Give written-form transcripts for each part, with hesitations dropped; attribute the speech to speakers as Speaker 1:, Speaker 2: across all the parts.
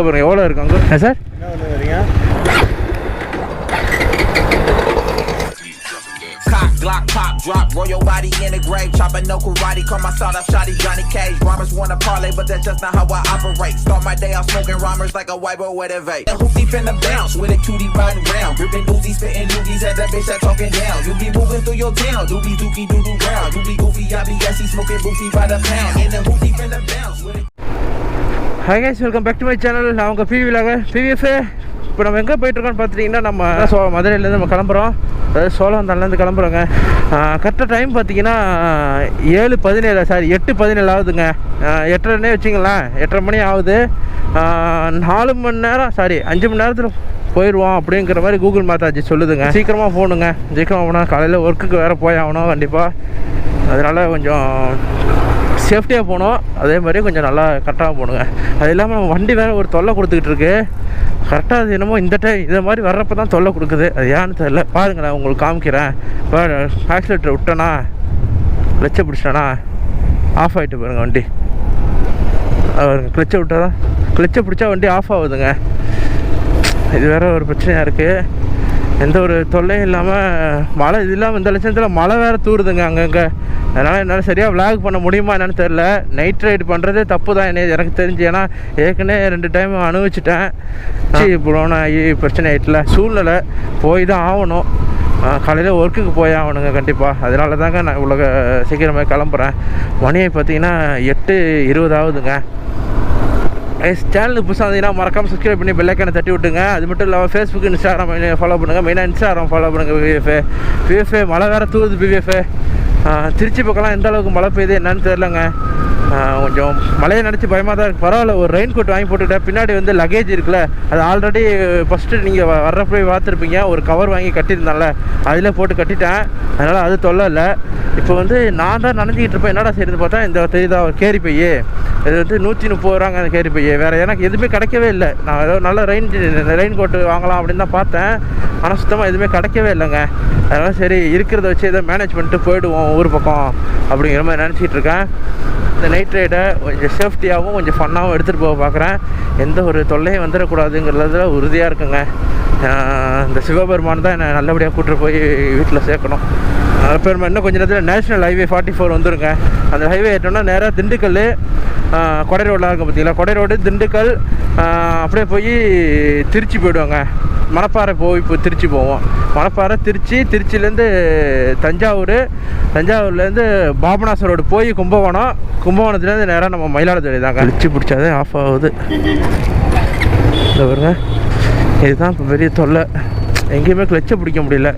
Speaker 1: அங்கே பாருங்க எவ்வளோ இருக்கு அங்கே சார்.
Speaker 2: என்ன வரீங்க?
Speaker 3: Glock pop drop, roll your body in the grave, chopping no karate, call my sawed off shotty Johnny Cage. Rhymers wanna parlay, but that's just not how I operate. Start my day off smoking rhymers like a white boy with a vape. Hoopty finna bounce with a 2D riding round, ripping doozies, spitting doozies at that bitch that talking down. You be moving through your town, doobie dookie doo doo round. You be goofy, I be assy, smoking boofy by the pound. And the hoopty finna bounce with it.
Speaker 1: Hi guys, welcome back to my channel. நான் உங்கள் PV vlogger, PVFA. இப்போ நம்ம எங்கே போயிட்டுருக்கோன்னு பார்த்துட்டிங்கன்னா நம்ம மதுரையிலேருந்து நம்ம கிளம்புறோம். அதாவது சோழவந்தான்லேருந்து கிளம்புறோங்க. கரெக்டாக டைம் பார்த்தீங்கன்னா 7:17 சாரி 8:17 ஆகுதுங்க. 8:30 வச்சிங்களேன், 8:30 மணி ஆகுது. 4 மணி நேரம் சாரி 5 மணி நேரத்தில் போயிடுவோம் அப்படிங்கிற மாதிரி கூகுள் மேத்தாச்சு சொல்லுதுங்க. சீக்கிரமாக போகணுங்க, சீக்கிரமாக போனால் காலையில் ஒர்க்குக்கு வேறு போய் ஆகணும் கண்டிப்பாக. அதனால் கொஞ்சம் சேஃப்டியாக போகணும், அதே மாதிரி கொஞ்சம் நல்லா கரெக்டாக போகணுங்க. அது இல்லாமல் நம்ம வண்டி வேறு ஒரு தொல்லை கொடுத்துக்கிட்டு இருக்கு. கரெக்டாக அது என்னமோ இந்த டைம் இதை மாதிரி வர்றப்போ தான் தொல்லை கொடுக்குது. அது ஏன்னு தெரியல. பாருங்க, நான் உங்களுக்கு காமிக்கிறேன். இப்போ ஆக்சிலேட்டர் விட்டேனா, கிளச்சை பிடிச்சிட்டேனா, ஆஃப் ஆகிட்டு பாருங்க வண்டி. கிளச்சை விட்டால் தான், கிளச்சை பிடிச்சா வண்டி ஆஃப் ஆகுதுங்க. இது வேறு ஒரு பிரச்சனையாக இருக்குது. எந்த ஒரு தொல்லையும் இல்லாமல் மழை இது இல்லாமல் இந்த லட்சத்தில் மழை வேறு தூருதுங்க அங்கங்கே. அதனால் என்னால் சரியாக விளாக் பண்ண முடியுமா என்னன்னு தெரில. நைட் ரைடு பண்ணுறதே தப்பு தான் எனக்கு தெரிஞ்சு. ஏன்னா ஏற்கனவே 2 டைம் அனுபவிச்சிட்டேன். இப்போனா பிரச்சனை ஆகிட்டுல, சூழ்நிலை போய் தான் ஆகணும். காலையில் ஒர்க்குக்கு போய் ஆகணுங்க கண்டிப்பாக. அதனால தாங்க நான் இவ்வளோ சீக்கிரமாக கிளம்புறேன். மணியை பார்த்தீங்கன்னா 8:20 ஆகுதுங்க. சேனலுக்கு புதுசாக இருந்தீங்கன்னா மறக்காமல் சப்ஸ்கிரைப் பண்ணி பெல்லைக்கான தட்டி விட்டுங்க. அது மட்டும் இல்லாமல் ஃபேஸ்புக், இன்ஸ்டாகிராம் ஃபாலோ பண்ணுங்கள். மெயினாக இன்ஸ்டாகிராம் ஃபாலோ பண்ணுங்கள். பிவிஎஃப்ஏ மழை வேறு தூருது. பிவிஎஃப்ஏ திருச்சி பக்கம்லாம் எந்த அளவுக்கு மழை பெய்யுது என்னன்னு தெரிலங்க. கொஞ்சம் மழையை நினச்சி பயமாக தான் இருக்குது. பரவாயில்ல, ஒரு ரெயின் கோட் வாங்கி போட்டுக்கிட்டேன். பின்னாடி வந்து லக்கேஜ் இருக்குல்ல, அது ஆல்ரெடி ஃபஸ்ட்டு நீங்கள் வர்றப்போ பார்த்துருப்பீங்க. ஒரு கவர் வாங்கி கட்டியிருந்தால அதில் போட்டு கட்டிட்டேன். அதனால் அது தொல்லை இல்லை. இப்போ வந்து நான் தான் நினச்சிக்கிட்டு இருப்பேன், என்னடா செய்யுது பார்த்தா இந்த தெரியுதா ஒரு கேரி பையே. இது வந்து 130 ரூபாங்க அந்த கேரி பையே. வேறு எனக்கு எதுவுமே கிடைக்கவே இல்லை. நான் ஏதோ நல்ல ரெயின் கோட்டு வாங்கலாம் அப்படின்னு தான் பார்த்தேன். ஆனால் சுத்தமாக எதுவுமே கிடைக்கவே இல்லைங்க. அதனால் சரி இருக்கிறத வச்சு எதோ மேனேஜ் பண்ணிட்டு போயிடுவோம் ஊர் பக்கம் அப்படிங்கிற மாதிரி நினச்சிக்கிட்டு இருக்கேன். இந்த நைட் ரைடை கொஞ்சம் சேஃப்டியாகவும் கொஞ்சம் ஃபன்னாகவும் எடுத்துகிட்டு போக பார்க்குறேன். எந்த ஒரு தொல்லையும் வந்துடக்கூடாதுங்கிறதுல உறுதியாக இருக்குங்க. இந்த சிவபெருமான் தான் என்னை நல்லபடியாக கூப்பிட்டு போய் வீட்டில் சேர்க்கணும். அப்புறமா இன்னும் கொஞ்சம் நேரத்தில் நேஷ்னல் ஹைவே 44 வந்துருங்க. அந்த ஹைவே ஏற்றோம்னா நேராக திண்டுக்கல் கொடை ரோடெலாம் இருக்கும் பார்த்தீங்களா, கொடை ரோடு திண்டுக்கல் அப்படியே போய் திருச்சி போயிடுவாங்க. மணப்பாறை போய் இப்போ திருச்சி போவோம். மணப்பாறை திருச்சி, திருச்சியிலேருந்து தஞ்சாவூர்லேருந்து பாபநாசம் ரோடு போய் கும்பகோணம், கும்பகோணத்துலேருந்து நேராக நம்ம மயிலாடுதுறை தாங்க. திருச்சி பிடிச்சாதே ஆஃப் ஆகுது. இந்த பாருங்க, இதுதான் இப்போ பெரிய தொல்லை. எங்கேயுமே கிளச்சை பிடிக்க முடியல.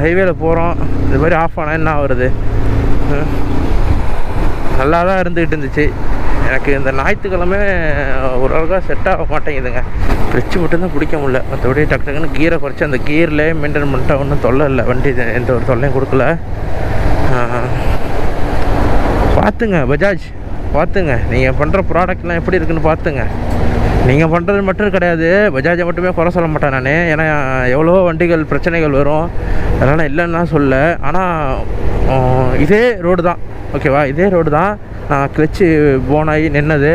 Speaker 1: ஹைவேல போகிறோம், இது மாதிரி ஆஃப் ஆனால் என்ன ஆகுறது. நல்லா தான் இருந்துச்சு. எனக்கு இந்த ஞாயிற்றுக்கிழமை ஓரளவுக்காக செட் ஆக மாட்டேங்குதுங்க. கிளச்சு மட்டும்தான் பிடிக்க முடியல. மற்றபடி டக்கு டக்குன்னு கீரை குறைச்சி அந்த கீரில் மெயின்டைன் பண்ணிட்டா ஒன்றும் தொல்லை இல்லை. வண்டி எந்த ஒரு தொல்லையும் கொடுக்கல. பார்த்துங்க பஜாஜ், பார்த்துங்க நீங்கள் பண்ணுற ப்ராடக்ட்லாம் எப்படி இருக்குன்னு பார்த்துங்க. நீங்கள் பண்ணுறது மட்டும் கிடையாது, பஜாஜை மட்டுமே குறை சொல்ல மாட்டேன் நான். ஏன்னா எவ்வளோ வண்டிகள் பிரச்சனைகள் வரும், அதனால் இல்லைன்னா சொல்ல. ஆனால் இதே ரோடு தான், ஓகேவா, இதே ரோடு தான். நான் கிளச்சு போனாகி நின்னது.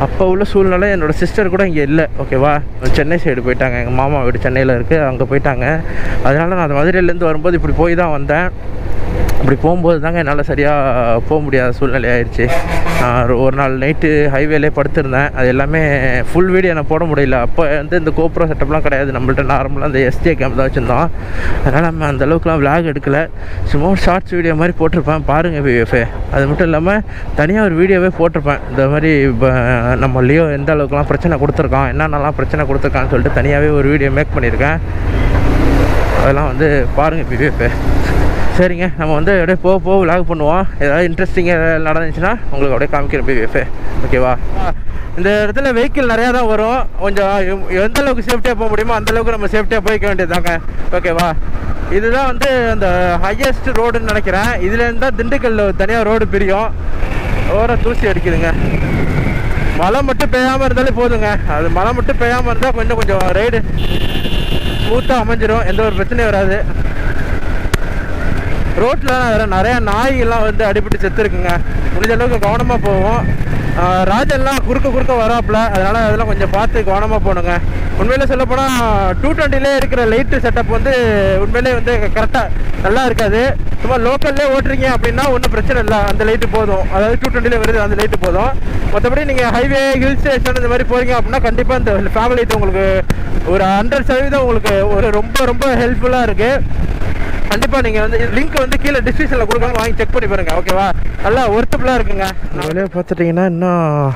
Speaker 1: அப்போ உள்ள சூழ்நிலை என்னோடய சிஸ்டர் கூட இங்கே இல்லை, ஓகேவா. சென்னை சைடு போயிட்டாங்க. எங்கள் மாமா வீடு சென்னையில் இருக்குது, அங்கே போயிட்டாங்க. அதனால் நான் அந்த மதுரையிலேருந்து வரும்போது இப்படி போய் தான் வந்தேன். இப்படி போகும்போது தாங்க என்னால் சரியாக போக முடியாத சூழ்நிலை ஆயிடுச்சு. ஒரு நாள் நைட்டு ஹைவேலே படுத்திருந்தேன். அது எல்லாமே ஃபுல் வீடியோ நான் போட முடியல. அப்போ வந்து இந்த கோப்ரோ செட்டப்லாம் கிடையாது நம்மள்ட்ட. நார்மலாக அந்த SJ கேம் தான் வச்சுருந்தோம். அதனால் நம்ம அந்தளவுக்குலாம் விளாக் எடுக்கலை. சும்மா ஒரு ஷார்ட்ஸ் வீடியோ மாதிரி போட்டிருப்பேன் பாருங்கள் பிவிஎஃப்ஏ. அது மட்டும் இல்லாமல் தனியாக ஒரு வீடியோவே போட்டிருப்பேன். இந்த மாதிரி நம்ம லியோ எந்த அளவுக்குலாம் பிரச்சனை கொடுத்துருக்கான், என்னென்னலாம் பிரச்சனை கொடுத்துருக்கான்னு சொல்லிட்டு தனியாகவே ஒரு வீடியோ மேக் பண்ணியிருக்கேன். அதெல்லாம் வந்து பாருங்கள் பிவிஎஃப்ஏ. சரிங்க, நம்ம வந்து அப்படியே போக விளாக் பண்ணுவோம். ஏதாவது இன்ட்ரெஸ்டிங்காக நடந்துச்சுன்னா உங்களுக்கு அப்படியே காமிக்கிறேன் பிவிஎஃப்ஏ, ஓகேவா. இந்த இடத்துல வெஹிக்கிள் நிறையா தான் வரும். கொஞ்சம் எந்த அளவுக்கு சேஃப்டியாக போக முடியுமோ அந்தளவுக்கு நம்ம சேஃப்டியாக போய்க்க வேண்டியதுதாங்க, ஓகேவா. இதுதான் வந்து அந்த ஹையஸ்ட் ரோடுன்னு நினைக்கிறேன். இதுலேருந்து தான் திண்டுக்கல்ல தனியாக ரோடு பிரியும். ஓர தூசி அடிக்குதுங்க. மழை மட்டும் பெய்யாமல் இருந்தாலே போதுங்க. அது மழை மட்டும் பெய்யாமல் இருந்தால் கொஞ்சம் ரைடு ஸ்மூத்தாக அமைஞ்சிடும், எந்த ஒரு பிரச்சனையும் வராது. ரோட்டில் வேறு நிறையா நாய்கள்லாம் வந்து அடிபட்டு செத்துருக்குங்க. முடிஞ்ச அளவுக்கு கவனமாக போவோம். ராஜெல்லாம் குறுக்க வராப்புல, அதனால் அதெல்லாம் கொஞ்சம் பார்த்து கவனமாக போகணுங்க. உண்மையிலே சொல்லப்போனால் 220 இருக்கிற லைட்டு செட்டப் வந்து உண்மையிலே வந்து கரெக்டாக நல்லா இருக்காது. சும்மா லோக்கல்லே ஓட்டுறீங்க அப்படின்னா ஒன்றும் பிரச்சனை இல்லை, அந்த லைட்டு போதும். அதாவது 220 வருது அந்த லைட்டு போதும். மற்றபடி நீங்கள் ஹைவே ஹில் ஸ்டேஷன் இந்த மாதிரி போகிறீங்க அப்படின்னா கண்டிப்பாக இந்த ஃபேமிலி லைட் உங்களுக்கு ஒரு 100% உங்களுக்கு ஒரு ரொம்ப ஹெல்ப்ஃபுல்லாக இருக்குது. கண்டிப்பாக நீங்கள் வந்து லிங்க் வந்து கீழே டிஸ்கிரிப்ஷனில் கொடுக்காங்க, வாங்கி செக் பண்ணி பாருங்கள். ஓகேவா, நல்லா ஒர்த்தபுளாக இருக்குங்க. வேலையை பார்த்துட்டிங்கன்னா இன்னும்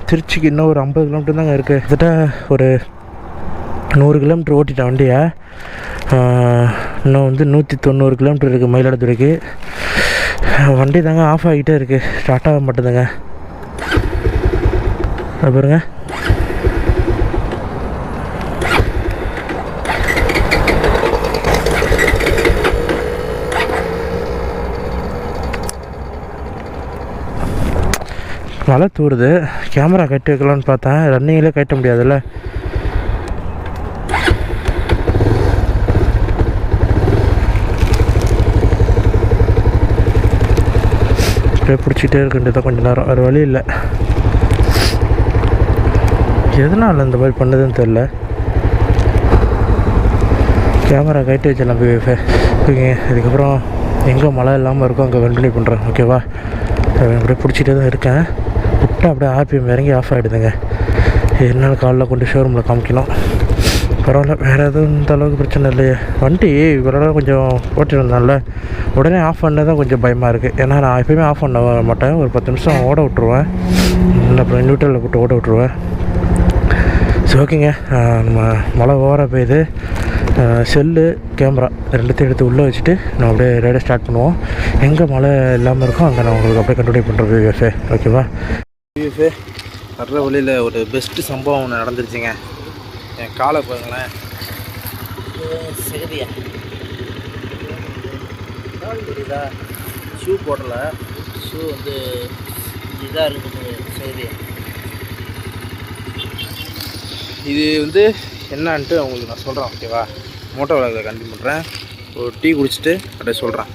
Speaker 1: திருச்சிக்கு இன்னும் ஒரு 50 கிலோமீட்டர் தாங்க இருக்குது. கிட்டத்தட்ட ஒரு 100 கிலோமீட்டர் ஓட்டிட்டேன் வண்டியை. இன்னும் வந்து 190 கிலோமீட்டர் இருக்குது மயிலாடுதுறைக்கு. வண்டி தாங்க ஆஃப் ஆகிட்டே இருக்குது, ஸ்டார்ட் ஆக மாட்டேதுங்க. அது பாருங்க, மழை தூருது. கேமரா கட்டி வைக்கலான்னு பார்த்தேன், ரன்னிங்கில் கட்ட முடியாதுல்ல. அப்படியே பிடிச்சிட்டே இருக்கின்றதான் கொஞ்சம் நேரம், வேறு வழி இல்லை. எதனால் இந்த மாதிரி பண்ணுதுன்னு தெரில. கேமரா கட்டி வச்சிடலாம் ஓகேங்க. இதுக்கப்புறம் எங்கே மழை இல்லாமல் இருக்கும் அங்கே கண்டினியூ பண்ணுறேன். ஓகேவா, அப்படியே பிடிச்சிட்டே தான் இருக்கேன். விட்டால் அப்படியே ஆர்பிஎம் இறங்கி ஆஃப் ஆகிடுதுங்க. என்னால் காலைல கொண்டு ஷோரூமில் காமிக்கணும். பரவாயில்ல, வேறு எதுவும் இந்த அளவுக்கு பிரச்சனை இல்லையே. வண்டி இவரோட கொஞ்சம் ஓட்டிருந்தால உடனே ஆஃப் பண்ணது தான் கொஞ்சம் பயமாக இருக்குது. ஏன்னா நான் எப்போயுமே ஆஃப் பண்ண மாட்டேன், ஒரு 10 நிமிஷம் ஓட விட்ருவேன், இல்லை அப்புறம் நியூட்ரலில் போட்டு ஓட விட்ருவேன். சரி ஓகேங்க, நம்ம மழை ஓவராக பெய்யுது. செல்லு கேமரா ரெண்டுத்தையும் எடுத்து உள்ளே வச்சுட்டு நம்ம அப்படியே ரைடை ஸ்டார்ட் பண்ணுவோம். எங்கே மழை இல்லாமல் இருக்கோ அங்கே நான் உங்களுக்கு அப்படியே கண்டினியூ பண்ணுறேன் விவிஎஃப்ஏ. ஓகேவா, விவிஎஃப்ஏ வர்ற வழியில் ஒரு பெஸ்ட்டு சம்பவம் ஒன்று நடந்துருச்சுங்க. என் காலை பாருங்களேன், சகதியா புரியுதா, ஷூ போடலை, ஷூ வந்து இதாக இருக்குது சகதியா. இது வந்து என்னான்ட்டு உங்களுக்கு நான் சொல்கிறேன். ஓகேவா, மோட்டோ விளாகில் கண்டினியூ பண்ணுறேன். ஒரு டீ குடிச்சிட்டு அப்படியே சொல்கிறேன்.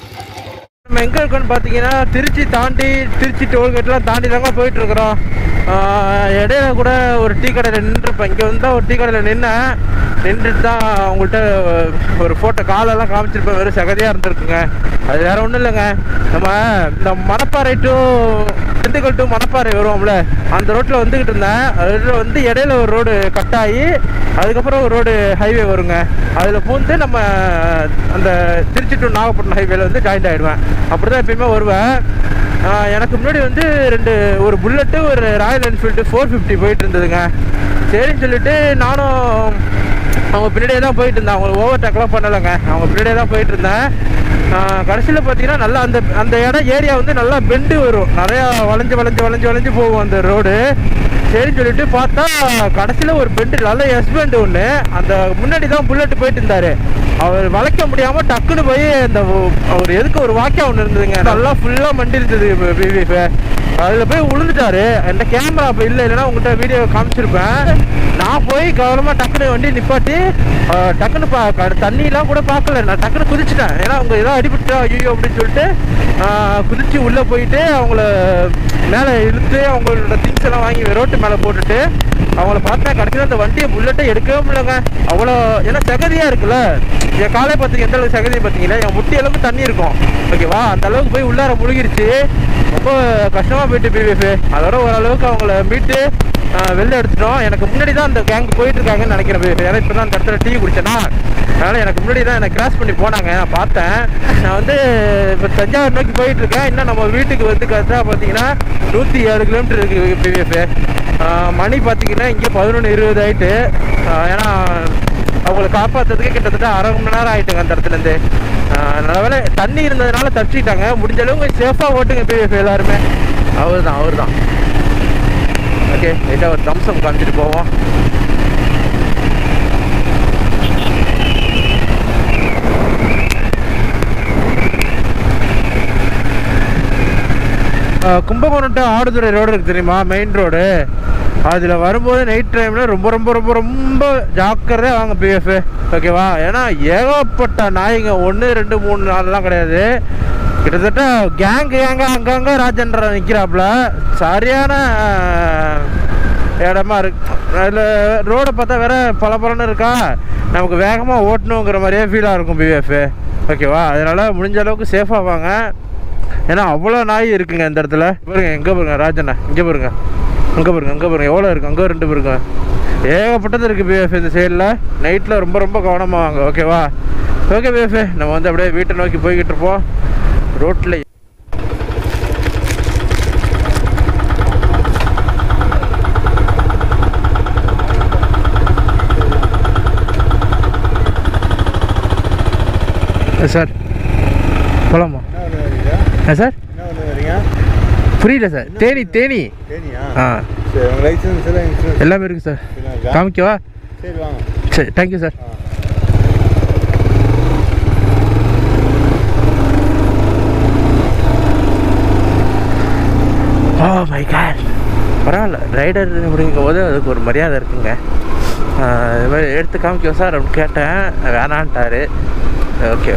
Speaker 1: நம்ம எங்கே இருக்கோன்னு பார்த்தீங்கன்னா திருச்சி டோல்கேட்லாம் தாண்டி தாங்க போயிட்டுருக்குறோம். இடையில கூட ஒரு டீ கடையில் நின்றுருப்பேன். இங்கே வந்து தான் ஒரு டீ கடையில் நின்றுட்டு தான் உங்கள்கிட்ட ஒரு ஃபோட்டோ காலெல்லாம் காமிச்சிருப்பேன். வெறும் சகதியாக இருந்திருக்குங்க. அது வேறு ஒன்றும் இல்லைங்க, நம்ம இந்த மணப்பாறை டு திண்டுக்கல் டு மணப்பாறை வருவோம்ல, அந்த ரோட்டில் வந்துக்கிட்டு இருந்தேன். அதில் வந்து இடையில ஒரு ரோடு கட் ஆகி அதுக்கப்புறம் ஒரு ரோடு ஹைவே வருங்க. அதில் பூந்து நம்ம அந்த திருச்சி டு நாகப்பட்டினம் ஹைவேல வந்து ஜாயிண்ட் ஆகிடுவேன். அப்படி தான் எப்பயுமே வருவேன். எனக்கு முன்னாடி வந்து ஒரு புல்லட்டு ஒரு ராயல் என்ஃபீல்டு 450 போயிட்டு இருந்ததுங்க. சரின்னு சொல்லிட்டு நானும் அவங்க பின்னாடியே தான் போயிட்டு இருந்தேன். அவங்களுக்கு ஓவர் டேக்லாம் பண்ணலைங்க, அவங்க பின்னாடியே தான் போயிட்டு இருந்தேன். கடைசியில் பார்த்தீங்கன்னா நல்லா அந்த ஏரியா வந்து நல்லா பெண்டு வரும், நிறையா வளைஞ்சு போகும் அந்த ரோடு. சரின்னு சொல்லிட்டு பார்த்தா கடைசியில் ஒரு பெண்டு நல்ல எஸ்பெண்டு ஒன்று, அந்த முன்னாடி தான் புல்லட்டு போயிட்டு இருந்தார். அவர் வளைக்க முடியாமல் டக்குன்னு போய் அந்த அவர் எதுக்கு ஒரு வாக்கியம் ஒன்று இருந்ததுங்க, நல்லா ஃபுல்லாக மண்டி இருந்தது பிவிஎஃப். அதில் போய் விழுந்துட்டாரு. அந்த கேமரா இப்போ இல்லைன்னா உங்கள்கிட்ட வீடியோ காமிச்சிருப்பேன். நான் போய் கவனமாக டக்குன்னு வண்டி நிப்பாட்டி டக்குன்னு தண்ணியெலாம் கூட பார்க்கல, நான் டக்குன்னு குதிச்சிட்டேன். ஏன்னா அவங்க ஏதோ அடிபட்டா ஐயோ அப்படின்னு சொல்லிட்டு குதிச்சு உள்ளே போயிட்டு அவங்கள மேலே இழுத்து அவங்களோட திங்ஸ் எல்லாம் வாங்கி ரோட்டு மேலே போட்டுட்டு அவங்கள பார்த்தா கடைசியில் அந்த வண்டியை புல்லட்டை எடுக்கவே முடியலங்க. அவ்வளோ ஏன்னா சகதியாக இருக்குல்ல, என் காலை பார்த்துக்கு எந்த அளவுக்கு சகதியை பார்த்தீங்களா, என் முட்டி அளவுக்கு தண்ணி இருக்கும். ஓகேவா, அந்த அளவுக்கு போய் உள்ளார முழுகிருச்சு. ரொம்ப கஷ்டமாக போயிட்டு பிவிஎஃப். அதோட ஓரளவுக்கு அவங்கள மீட்டு வெளில எடுத்துட்டோம். எனக்கு முன்னாடி தான் அந்த கேங்க் போயிட்டு இருக்காங்கன்னு நினைக்கிறேன் பிவிஎஃப். ஏன்னா இப்போ தான் அந்த இடத்துல டீ குடிச்சேன்னா, அதனால் எனக்கு முன்னாடி தான் என்னை கிராஸ் பண்ணி போனாங்க. நான் பார்த்தேன். நான் வந்து இப்போ தஞ்சாவூர் நோக்கி போயிட்டு இருக்கேன். இன்னும் நம்ம வீட்டுக்கு வந்து கரெக்டாக பார்த்தீங்கன்னா 107 கிலோமீட்டர் இருக்குது பிவிஎஃப். மணி பார்த்தீங்கன்னா இங்கே 11:20 ஆகிட்டு. ஏன்னா அவங்கள காப்பாற்றுறதுக்கு கிட்டத்தட்ட அரை மணி நேரம் ஆகிட்டுங்க அந்த இடத்துலேருந்து. நல்ல வேலை தண்ணி இருந்ததுனால தப்பிச்சிக்கிட்டாங்க. முடிஞ்ச அளவுக்கு சேஃபாக ஓட்டுங்க பிவிஎஃப் எல்லாருமே. அவர் தான் ஓகே. லைட்டாக ஒரு தம்சம் காமிச்சிட்டு போவோம். கும்பகோணம் டு ஆடுதுறை ரோடு இருக்குது தெரியுமா, மெயின் ரோடு. அதில் வரும்போது நைட் டைமில் ரொம்ப ரொம்ப ரொம்ப ரொம்ப ஜாக்கிரதையாக வாங்க பிஎஃப். ஓகேவா, ஏன்னா ஏகப்பட்ட நாய்ங்க, 1 2 3 4 கிடையாது. கிட்டத்தட்ட கேங்கு அங்கங்கே ராஜேந்திர நிற்கிறாப்புல. சரியான இடமா இருக்கு. அதில் ரோடை பார்த்தா வேற பலன்னு இருக்கா, நமக்கு வேகமாக ஓட்டணுங்கிற மாதிரியே ஃபீலாக இருக்கும் பிவிஎஃப். ஓகேவா, அதனால் முடிஞ்ச அளவுக்கு சேஃபாக வாங்க. ஏன்னா அவ்வளோ நாய் இருக்குங்க இந்த இடத்துல. பாருங்க, எங்கே பாருங்க ராஜண்ணா, இங்கே பாருங்க, அங்கே பாருங்க எவ்வளோ இருக்குது. அங்கே 2 பாருங்க, ஏகப்பட்டது இருக்குது பிஎஃப் இந்த சைடில். நைட்டில் ரொம்ப கவனமாக வாங்க. ஓகேவா, ஓகே பிஎஃப், நம்ம வந்து அப்படியே வீட்டை நோக்கி போய்கிட்டு இருப்போம். ரோட்டில் சார் போலாமா? சார் புரியல சார். தேனி. ஆ எல்லாமே இருக்குது சார். காமிக்கவா? சரி, thank you sir. Oh my god, பரவாயில்ல. ரைடர் அப்படிங்கும் போது அதுக்கு ஒரு மரியாதை இருக்குங்க. இது மாதிரி எடுத்து காமிக்கோ சார் அப்படின்னு கேட்டேன், வேணான்ட்டார். ஓகே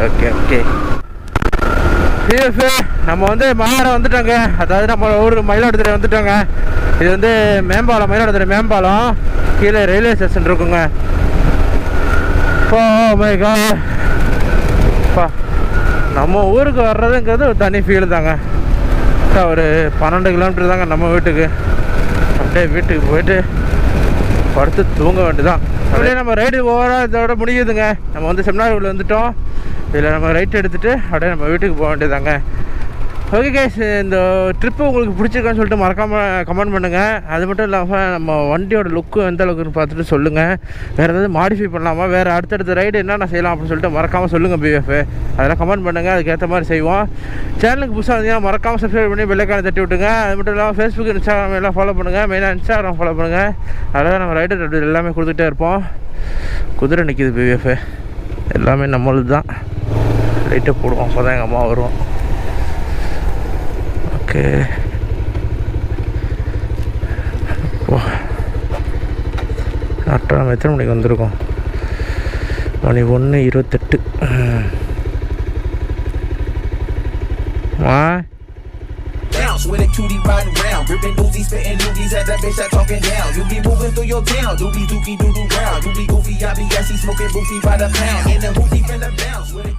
Speaker 1: பிஎஃப், நம்ம வந்து மாற வந்துட்டோங்க. அதாவது நம்ம ஊர் மயிலாடுதுறை வந்துட்டோங்க. இது வந்து மேம்பாலம், மயிலாடுதுறை மேம்பாலம். கீழே ரயில்வே ஸ்டேஷன் இருக்குங்க. ஓ மை காட், நம்ம ஊருக்கு வர்றதுங்கிறது ஒரு தனி ஃபீல் தாங்க. ஒரு 12 கிலோமீட்டர் தாங்க நம்ம வீட்டுக்கு. அப்படியே வீட்டுக்கு போயிட்டு படுத்து தூங்க வேண்டியதான். அப்படியே நம்ம ரைடு ஓவராக இதோட முடியுதுங்க. நம்ம வந்து செமினார் வந்துட்டோம். இதில் நம்ம ரைட் எடுத்துகிட்டு அப்படியே நம்ம வீட்டுக்கு போக வேண்டியதாங்க. ஓகே கைஸ், இந்த ட்ரிப்பு உங்களுக்கு பிடிச்சிருக்கான்னு சொல்லிட்டு மறக்காமல் கமெண்ட் பண்ணுங்கள். அது மட்டும் இல்லாமல் நம்ம வண்டியோட லுக்கு எந்த அளவுக்குன்னு பார்த்துட்டு சொல்லுங்கள். வேறு ஏதாவது மாடிஃபை பண்ணலாமா, வேறு அடுத்தடுத்த ரைடு என்னென்ன செய்யலாம் அப்படின்னு சொல்லிட்டு மறக்காமல் சொல்லுங்கள் பிஎஃப். அதெல்லாம் கமெண்ட் பண்ணுங்கள், அதுக்கேற்ற மாதிரி செய்வோம். சேனலுக்கு புதுசாக இருந்தீங்கன்னா மறக்காமல் சப்ஸ்கிரைப் பண்ணி பெல்லைக்கான தட்டி விட்டுங்க. அது மட்டும் இல்லாமல் ஃபேஸ்புக், இன்ஸ்டாகிராம் எல்லாம் ஃபாலோ பண்ணுங்கள். மெயினாக இன்ஸ்டாகிராம் ஃபாலோ பண்ணுங்கள். அதில் நம்ம ரைடர் அப்டேட் எல்லாமே கொடுத்துட்டே இருப்போம். குதிரை நிற்கிது பிஎஃப், எல்லாமே நம்மளுது தான். லைட்டை போடுவோம், அப்போ தான் எங்கள் அம்மா வருவோம். ஓகே, கரெக்டாக நம்ம எத்தனை மணிக்கு வந்திருக்கோம்? மணி 1:28.
Speaker 3: Bounce with a cutie riding round, ripping Uzis, spitting doogies at that bitch that talking down. You be moving through your town, doobie dookie doo doo round. You be goofy, I be gassy, smoking boofy by the pound. In the hoopty finna bounce with it.